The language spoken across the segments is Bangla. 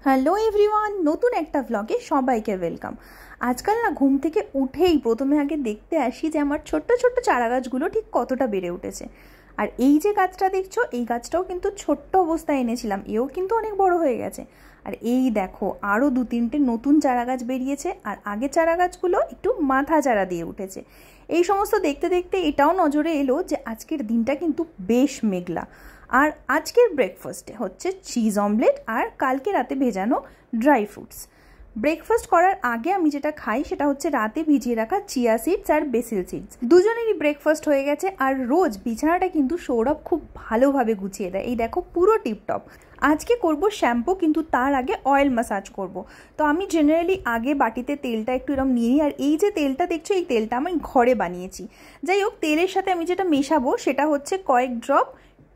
হ্যালো এভরিওয়ান, নতুন একটা ভ্লগে সবাইকে ওয়েলকাম। আজকাল না ঘুম থেকে উঠেই প্রথমে আগে দেখতে আসি যে আমার ছোট্ট ছোট্ট চারা গাছগুলো ঠিক কতটা বেড়ে উঠেছে। আর এই যে গাছটা দেখছো, এই গাছটাও কিন্তু ছোট্ট অবস্থায় এনেছিলাম, এও কিন্তু অনেক বড় হয়ে গেছে। আর এই দেখো আরও 2-3টে নতুন চারা গাছ বেরিয়েছে, আর আগের চারা গাছগুলো একটু মাথা চারা দিয়ে উঠেছে। এই সমস্ত দেখতে দেখতে এটাও নজরে এলো যে আজকের দিনটা কিন্তু বেশ মেঘলা। আর আজকের ব্রেকফাস্টে হচ্ছে চিজ অমলেট আর কালকে রাতে ভেজানো ড্রাই ফ্রুটস। ব্রেকফাস্ট করার আগে আমি যেটা খাই সেটা হচ্ছে রাতে ভিজিয়ে রাখা চিয়া সিডস আর বেসিল সিডস। দুজনেরই ব্রেকফাস্ট হয়ে গেছে। আর রোজ বিছানাটা কিন্তু সৌরভ খুব ভালোভাবে গুছিয়ে দেয়, এই দেখো পুরো টিপটপ। আজকে করব শ্যাম্পু, কিন্তু তার আগে অয়েল ম্যাসাজ করব। তো আমি জেনারেলি আগে বাটিতে তেলটা একটু এরকম নিয়ে নিই, আর এই যে তেলটা দেখছো এই তেলটা আমি ঘরে বানিয়েছি। যাই হোক, তেলের সাথে আমি যেটা মেশাবো সেটা হচ্ছে কয়েক ড্রপ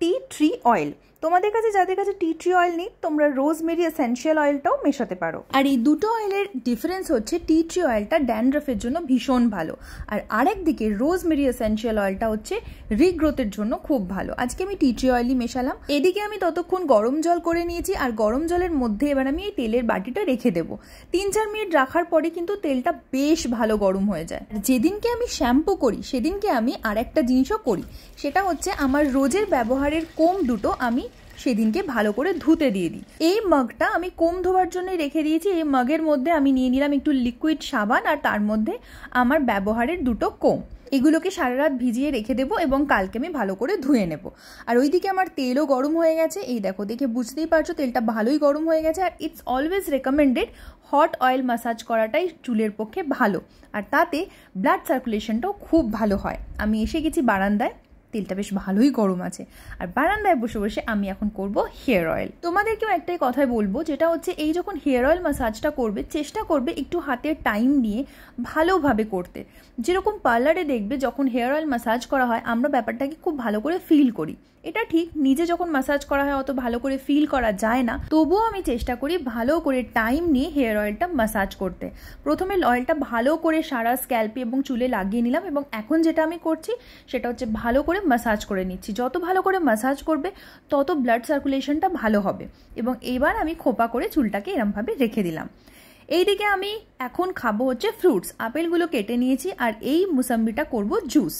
টি ট্রি অয়েল। তোমাদের কাছে যাদের কাছে টি ট্রি অয়েল নেই, তোমরা রোজমেরি এসেনশিয়াল অয়েলটাও মেশাতে পারো। আর এই দুটো অয়েলের ডিফারেন্স হচ্ছে টি ট্রি অয়েলটা ড্যান্ড্রফের জন্য ভীষণ ভালো, আর আরেকদিকে রোজমেরি এসেনশিয়াল অয়েলটা হচ্ছে রিগ্রোথের জন্য খুব ভালো। আজকে আমি টি ট্রি অয়েলই মেশালাম। এদিকে আমি ততক্ষণ গরম জল করে নিয়েছি, আর গরম জলের মধ্যে এবার আমি এই তেলের বাটিটা রেখে দেবো। 3-4 মিনিট রাখার পরে কিন্তু তেলটা বেশ ভালো গরম হয়ে যায়। যেদিনকে আমি শ্যাম্পু করি সেদিনকে আমি আর একটা জিনিসও করি, সেটা হচ্ছে আমার রোজের ব্যবহারের কোম দুটো আমি সেদিনকে ভালো করে ধুতে দিয়ে দিই। এই মগটা আমি কোম ধোয়ার জন্য রেখে দিয়েছি। এই মগের মধ্যে আমি নিয়ে নিলাম একটু লিকুইড সাবান, আর তার মধ্যে আমার ব্যবহারের দুটো কোম। এগুলোকে সারা রাত ভিজিয়ে রেখে দেবো এবং কালকে আমি ভালো করে ধুয়ে নেব। আর ওইদিকে আমার তেলও গরম হয়ে গেছে, এই দেখো, দেখে বুঝতেই পারছো তেলটা ভালোই গরম হয়ে গেছে। আর it's always recommended hot oil massage করাটাই চুলের পক্ষে ভালো, আর তাতে ব্লাড সার্কুলেশনটাও খুব ভালো হয়। আমি এসে গেছি বারান্দায়, তেলটা বেশ ভালোই গরম আছে, আর বারান্দায় বসে বসে আমি এখন করব হেয়ার অয়েল। তোমাদেরকেও একটাই কথাই বলবো, যেটা হচ্ছে এই যখন হেয়ার অয়েল ম্যাসাজটা করবে চেষ্টা করবে একটু হাতের টাইম নিয়ে ভালোভাবে করতে। যেরকম পার্লারে দেখবে যখন হেয়ার অয়েল ম্যাসাজ করা হয় আমরা ব্যাপারটাকে খুব ভালো করে ফিল করি। এটা ঠিক, নিজে যখন ম্যাসাজ করা হয় অত ভালো করে ফিল করা যায় না, তবুও আমি চেষ্টা করি ভালো করে টাইম নিয়ে হেয়ার অয়েলটা ম্যাসাজ করতে। প্রথমে অয়েলটা ভালো করে সারা স্ক্যাল্পে এবং চুলে লাগিয়ে নিলাম, এবং এখন যেটা আমি করছি সেটা হচ্ছে ভালো করে ম্যাসাজ করে নিচ্ছি। যত ভালো করে ম্যাসাজ করবে তত ব্লাড সার্কুলেশনটা ভালো হবে। এবং এবার আমি খোপা করে চুলটাকে এরমভাবে রেখে দিলাম। এইদিকে আমি এখন খাবো হচ্ছে ফ্রুটস। আপেলগুলো কেটে নিয়েছি, আর এই মুসাম্বিটা করব জুস।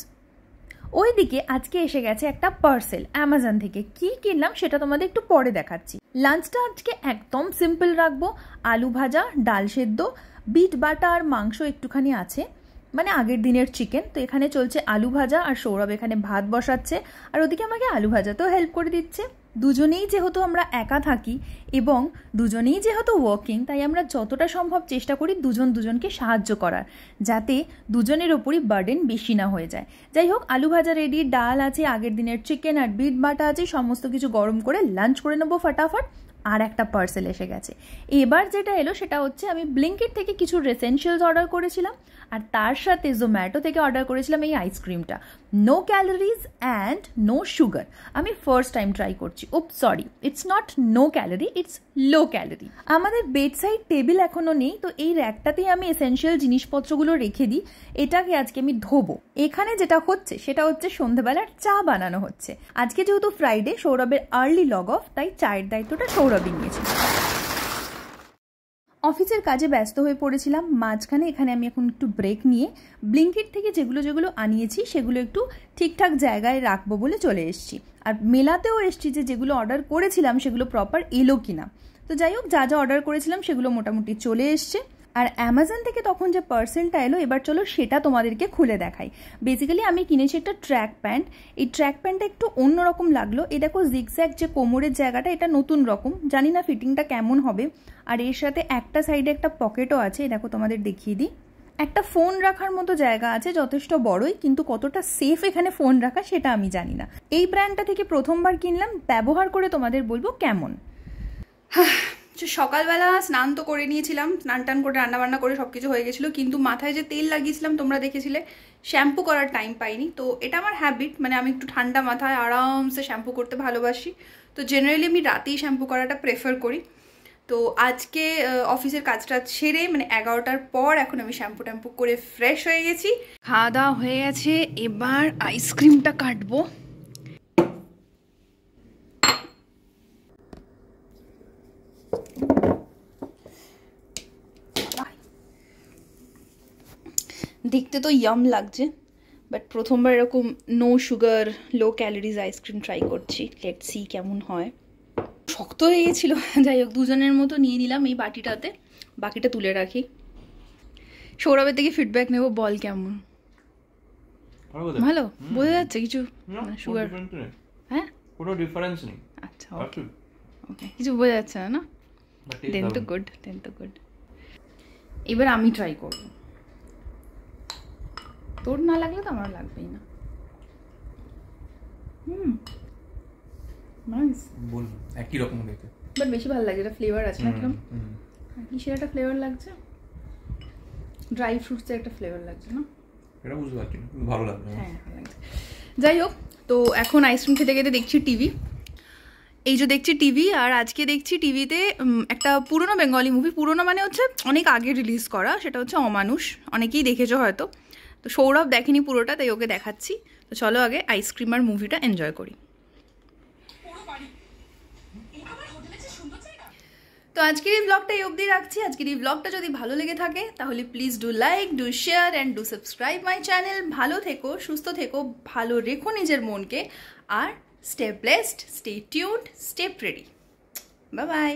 ওইদিকে আজকে এসে গেছে একটা পার্সেল অ্যামাজন থেকে। কি কিনলাম সেটা তোমাদের একটু পরে দেখাচ্ছি। লাঞ্চটা আজকে একদম সিম্পল রাখবো। আলু ভাজা, ডাল সেদ্ধ, বিট বাটা আর মাংস একটুখানি আছে, মানে আগের দিনের চিকেন। তো এখানে চলছে আলু ভাজা, আর সৌরভ এখানে ভাত বসাচ্ছে, আর ওদিকে আমাকে আলু ভাজাতেও হেল্প করে দিচ্ছে। দুজনেই যেহেতু আমরা একা থাকি এবং দুজনেই যেহেতু ওয়ার্কিং, তাই আমরা যতটা সম্ভব চেষ্টা করি দুজন দুজনকে সাহায্য করার, যাতে দুজনের ওপরই বার্ডেন বেশি না হয়ে যায়। যাই হোক, আলু ভাজা রেডি, ডাল আছে, আগের দিনের চিকেন আর বিট বাটা আছে, সমস্ত কিছু গরম করে লাঞ্চ করে নেবো ফটাফট। আর একটা পার্সেল এসে গেছে। এবার যেটা এলো সেটা হচ্ছে আমি ব্লিঙ্কিট থেকে কিছু এসেনশিয়ালস অর্ডার করেছিলাম, আর তার সাথে জোম্যাটো থেকে অর্ডার করেছিলাম এই আইসক্রিমটা। No calories and no sugar. আমি ফার্স্ট টাইম ট্রাই করছি। Sorry, it's not no calorie, it's low calorie. আমাদের বেড সাইড টেবিল এখনো নেই, তো এই র্যাকটাতেই আমি এসেনশিয়াল জিনিসপত্রগুলো রেখে দিই। এটাকে আজকে আমি ধোবো। এখানে যেটা হচ্ছে সেটা হচ্ছে সন্ধ্যেবেলার চা বানানো হচ্ছে। আজকে যেহেতু ফ্রাইডে, সৌরভের আর্লি লগ অফ, তাই চায়ের দায়িত্বটা সৌরভই নিয়েছে। অফিসের কাজে ব্যস্ত হয়ে পড়েছিলাম, মাঝখানে এখানে আমি এখন একটু ব্রেক নিয়ে ব্লিঙ্কিট থেকে যেগুলো যেগুলো আনিয়েছি সেগুলো একটু ঠিকঠাক জায়গায় রাখবো বলে চলে এসেছি। আর মেলাতেও এসেছি যে যেগুলো অর্ডার করেছিলাম সেগুলো প্রপার এলো কিনা। তো যাই হোক, যা যা অর্ডার করেছিলাম সেগুলো মোটামুটি চলে এসছে। আর অ্যামাজন থেকে তখন যে পার্সেলটা এলো, এবার চলো সেটা তোমাদেরকে খুলে দেখাই। বেসিক্যালি আমি কিনেছি একটা ট্র্যাক প্যান্ট। এই ট্র্যাক প্যান্টটা একটু অন্যরকম লাগলো। এই দেখো জিগজ্যাগ যে কোমরের জায়গাটা, এটা নতুন রকম, জানি না ফিটিংটা কেমন হবে। আর এর সাথে একটা সাইডে একটা পকেটও আছে, দেখো তোমাদের দেখিয়ে দিই। একটা ফোন রাখার মতো জায়গা আছে, যথেষ্ট বড়ই, কিন্তু কতটা সেফ এখানে ফোন রাখা সেটা আমি জানি না। এই ব্র্যান্ডটা থেকে প্রথমবার কিনলাম, ব্যবহার করে তোমাদের বলবো কেমন। সকালবেলা স্নান তো করে নিয়েছিলাম, স্নান টান করে রান্নাবান্না করে সব কিছু হয়ে গেছিলো, কিন্তু মাথায় যে তেল লাগিয়েছিলাম তোমরা দেখেছিলে, শ্যাম্পু করার টাইম পাইনি। তো এটা আমার হ্যাবিট, মানে আমি একটু ঠান্ডা মাথায় আরামসে শ্যাম্পু করতে ভালোবাসি। তো জেনারেলি আমি রাতেই শ্যাম্পু করাটা প্রেফার করি। তো আজকে অফিসের কাজটা ছেড়ে মানে 11টার পর এখন আমি শ্যাম্পু ট্যাম্পু করে ফ্রেশ হয়ে গেছি, খাওয়া দাওয়া হয়ে গেছে। এবার আইসক্রিমটা কাটবো। দেখতে তো ইয়াম লাগছে, বাট প্রথমবার এরকম নো সুগার লো ক্যালোরিজ আইসক্রিম ট্রাই করছি। লেটস সি কেমন হয়। শক্ত হয়ে গেছিলো, যাই হোক দুজনের মতো নিয়ে নিলাম এই বাটিটাতে, বাকিটা তুলে রাখি। সৌরভের থেকে ফিডব্যাক নেব, বল কেমন? ভালো বোঝা যাচ্ছে কিছু? সুগার হ্যাঁ কোনো ডিফারেন্স নেই। আচ্ছা ওকে ওকে, কিছু বোঝা যাচ্ছে না? দেন তো গুড, দেন তো গুড। এবার আমি ট্রাই করব, তোর না লাগলে তো আমার লাগবেই না। নাইস, বল একই রকম দেখতে, বাট বেশি ভালো লাগে, এটা ফ্লেভার আছে না কিরকম কিসের একটা ফ্লেভার লাগছে, ড্রাই ফ্রুটসের একটা ফ্লেভার লাগছে না? এটা বুঝতে পারছি না, ভালো লাগছে। হ্যাঁ ভালো লাগছে। যাই হোক, তো এখন আইসক্রিম খেতে খেতে দেখছি টিভি। এই যে দেখছি টিভি, আর আজকে দেখছি টিভিতে একটা পুরনো বেঙ্গলি মুভি, পুরনো মানে হচ্ছে অনেক আগে রিলিজ করা, সেটা হচ্ছে অমানুষ। অনেকেই দেখেছো হয়তো, তো সৌরভ দেখেনি পুরোটা, তাই ওকে দেখাচ্ছি। তো চলো আগে আইসক্রিম আর মুভিটা এনজয় করি। তো আজকের এই ব্লগটা এই অবধি রাখছি। আজকের এই ব্লগটা যদি ভালো লেগে থাকে তাহলে please do like, do share and do subscribe my channel. ভালো থেকো, সুস্থ থেকো, ভালো রেখো নিজের মনকে, আর stay blessed, stay tuned, stay pretty. Bye by.